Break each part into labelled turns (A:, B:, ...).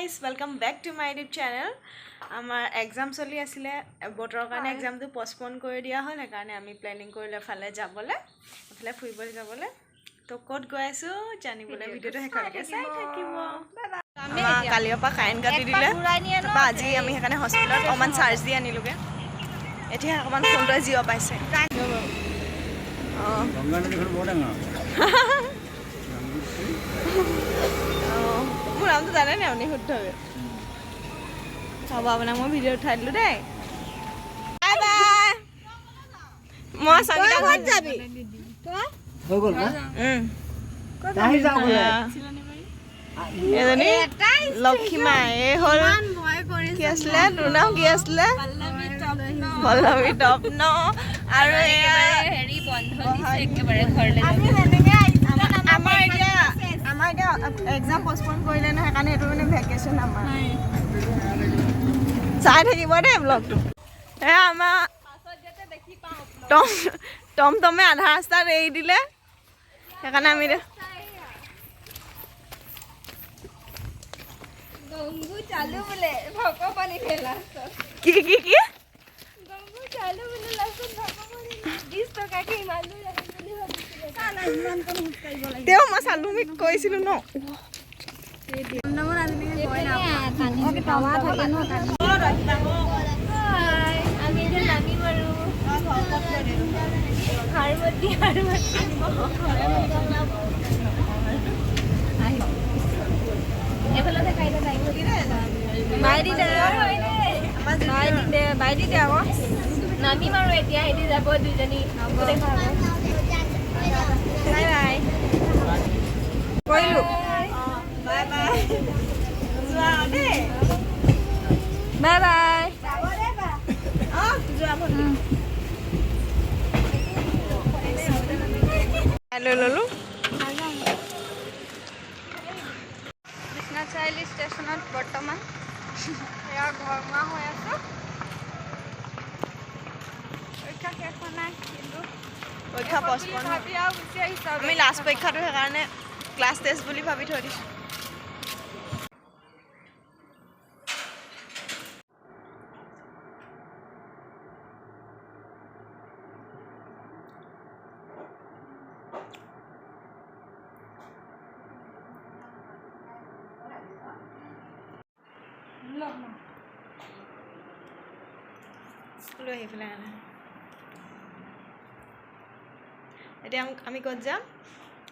A: guys, welcome back to my YouTube channel. Our exam চলি আছিল বটৰ কাৰণে এক্সামটো পোষ্টপোন কৰি দিয়া হ'ল সেইকাৰণে আমি প্ল্যানিং কৰিলে ফালে যাবলৈ ফালে ফুৰিবলৈ যাবলৈ তো ক'ত গৈ আছো জানিবলৈ ভিডিওটো হেকলৈকে চাই থাকিব কালিৰ পৰা কাৰেণ্ট কাটি দিলে তাৰপা আজি আমি সেইকাৰণে হস্পিটেলত অকমান চাৰ্জ দি আনিলোগে এতিয়া অকমান ফোনটো জিঅ পাইছে
B: গংগা নদীখন বৰ ডাঙৰ
A: মোৰ নামটো জানে নে আপুনি শুদ্ধভাৱে হ'ব আপোনাক মই ভিডিঅ' উঠাই দিলোঁ দেই বাই বাই মই সংগীতা ঘৰত যাবি
B: হৈ গ'ল না
A: তাহি যাওঁ এজনী লক্ষীমা এই হ'ল কি আছিলে তোৰ নাম কি আছিলে পল্লৱী তপ্ন আৰু
C: হেৰি বন্ধ দিছে একেবাৰে ঘৰলৈ
A: আমাৰ এতিয়া এক্সাম পোষ্টপোন কৰিলে নহয় সেইকাৰণে এইটো মানে ভেকেশ্যন আমাৰ চাই থাকিব দেই ব্লগটো আমাৰ টমটমে আধা ৰাস্তাত এৰি দিলে সেইকাৰণে আমি
C: গংগু চালু বোলে ভগৱানী লাষ্টত
A: কি
C: গংগু চালু বোলে লাষ্টত ভগৱানী 20 টকাকে ইমান দূৰ আহিম বুলি ভাবিছিলে চালা ইমান কম হুকাইব লাগে
A: তেও মই চালু মিক কৈছিলো ন
C: নম্বৰ আজিলৈকে কয় না ওকে টাৱা থাকে ন আমি যে নামি মাৰো হাৰমতি এফালে দেখাই দে বাইদি দে আকৌ নামি মাৰো এতিয়া হেৰি যাব দুজনী দেখাব বাই বাই
A: কৰিলো বাই বাই যোৱা দেই
C: বাই বাই
A: যোৱা লৈ ললো
C: বিশ্বনাথ চাৰিআলি ষ্টেচনত বৰ্তমান এয়া ঘৰমুৱা হৈ আছোঁ পৰীক্ষা শেষ হোৱা নাই কিন্তু
A: পৰীক্ষা পোষ্টপোন
C: ভাবি আৰু গুচি আহিছোঁ
A: আমি লাষ্ট পৰীক্ষাটো সেইকাৰণে ক্লাছ টেষ্ট বুলি ভাবি থৈ দিছোঁ লৈ আহি পেলাই এতিয়া আমি ক'ত যাম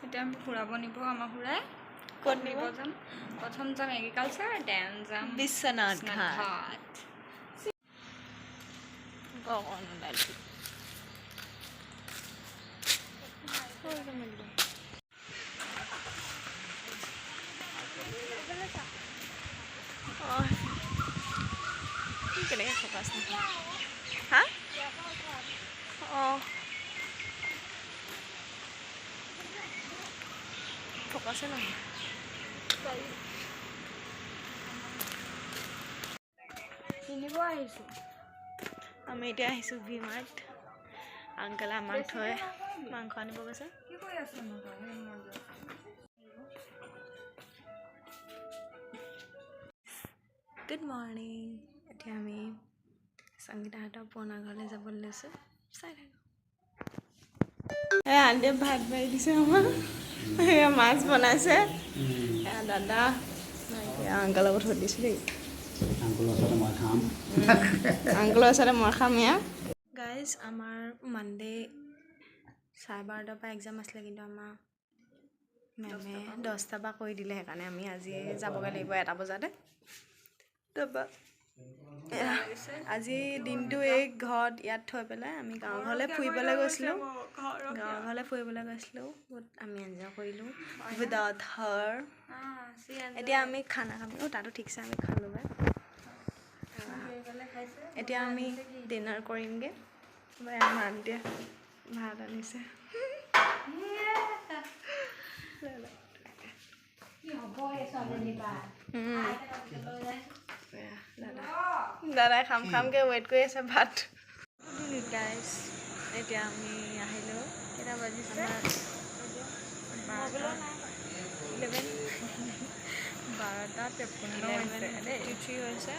C: এতিয়া আমি ফুৰাব নিব আমাৰ ফুৰাই
A: ক'ত নিব
C: যাম প্ৰথম যাম এগ্ৰিকালচাৰ দেন যাম
A: বিশ্বনাথ ঘাট
C: ঘাট
A: কেনেকৈ ফকাছ নহয় হা অঁ ফকাছে নহয়
C: কিনিব আহিছোঁ
A: আমি এতিয়া আহিছোঁ ভি মাৰ্ট আংকলে আমাক থৈ মাংস আনিব গৈছে
C: কি কৰি আছো
A: গুড মৰ্ণিং এতিয়া আমি সংগীতাহঁতৰ পুৰণা ঘৰলৈ যাবলৈ লৈছোঁ চাই থাকোঁ আন্টিয়ে ভাত বাঢ়ি দিছে আমাৰ এয়া মাছ বনাইছে এয়া দাদা আংকলৰ লগত থৈ দিছোঁ দেই আংকলৰ ওচৰতে মই খাম এয়া গাইজ আমাৰ মানডে 12:30 পৰা এক্সাম আছিলে কিন্তু আমাৰ মেমে 10টা পৰা কৰি দিলে সেইকাৰণে আমি আজি যাবগৈ লাগিব 1টা বজাতে তাৰপৰা আজি দিনটো এই ঘৰত ইয়াত থৈ পেলাই আমি গাঁৱৰ ঘৰলৈ ফুৰিবলৈ গৈছিলোঁ আমি এনজয় কৰিলোঁ উইদাউট হাৰ এতিয়া আমি খানা খাম তাতো ঠিকছে আমি খালোঁগৈ এতিয়া আমি ডিনাৰ কৰিমগৈ আমাৰ আন্টিয়ে ভাত আনিছে দাদাই খামকৈ ৱেইট কৰি আছে ভাত গাইজ এতিয়া আমি আহিলোঁ কেইটা বাজিছে 11
C: 12:53 হৈছে দেই
A: 11:53 হৈছে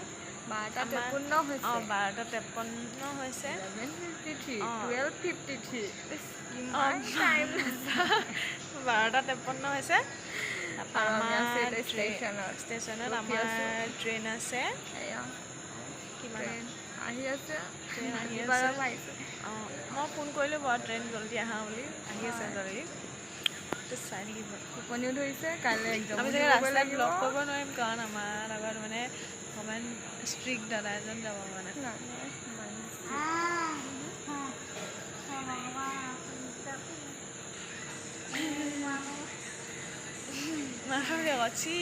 C: 12:53 হৈছে
A: অঁ 12:53 হৈছে
C: 11:53
A: অঁ।
C: 12:53
A: অঁ,
C: ইমান টাইম
A: 12:53 হৈছে তাৰপৰা
C: আৰু আমি আছোঁ
A: আমাৰ
C: এতিয়া ষ্টেচনত।
A: ষ্টেচনত
C: ৰখি
A: আমাৰ
C: আছোঁ।
A: ট্ৰেইন আছে
C: এয়া
A: কিমান
C: ট্ৰেইন আহি আছে
A: ট্ৰেইন আহি
C: কিবা
A: আছে
C: পাইছে
A: অঁ মই ফোন কৰিলোঁ বাৰু ট্ৰেইন জল্দি আহা বুলি আহি আছে
C: হয়।
A: জল্দি তো চাই থাকিব
C: টোপনিও ধৰিছে কাইলৈ এক্সামো
A: আমি চাগে
C: দিব
A: ৰাস্তাত
C: লাগিব
A: ব্লক কৰিব নোৱাৰিম কাৰণ আমাৰ লগত মানে অকণমান ষ্ট্ৰিক্ট দাদা এজন যাব মানে মাথা কচি